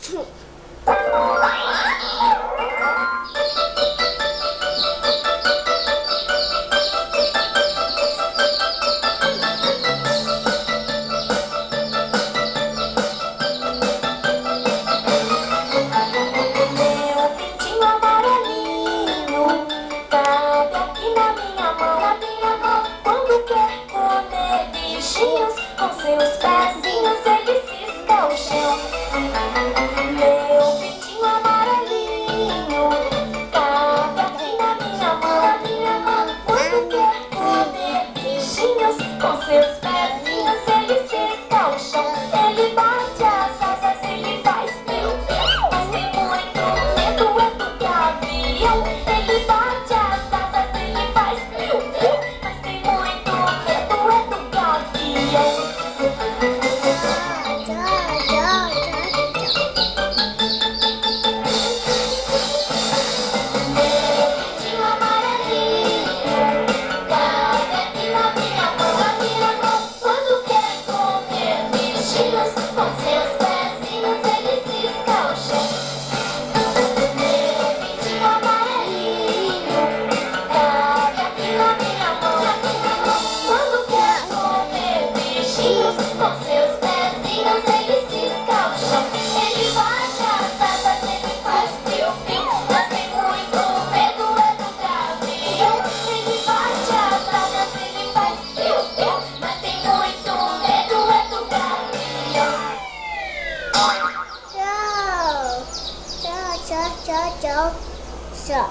Com seus pezinhos ele cisca o chão. Meu pintinho amarelinho cabe aqui na minha mão. Quando quer comer bichinhos, com seus pezinhos ele cisca o chão. Ele bate as asas, ele faz piu-piu, mas tem muito medo é do gavião. Ele bate as asas, ele faz piu-piu, mas tem muito medo é do gavião. Com seus pezinhos ele cisca o chão. Meu pintinho amarelinho cabe aqui na minha mão. Quando quer comer bichinhos, com seus pezinhos ele cisca o chão. Ele bate as asas, ele faz piu-piu, mas tem muito medo é do gavião. Ele bate as asas, ele faz piu-piu, mas tem muito medo é do gavião. Tchau, tchau, tchau, tchau, tchau.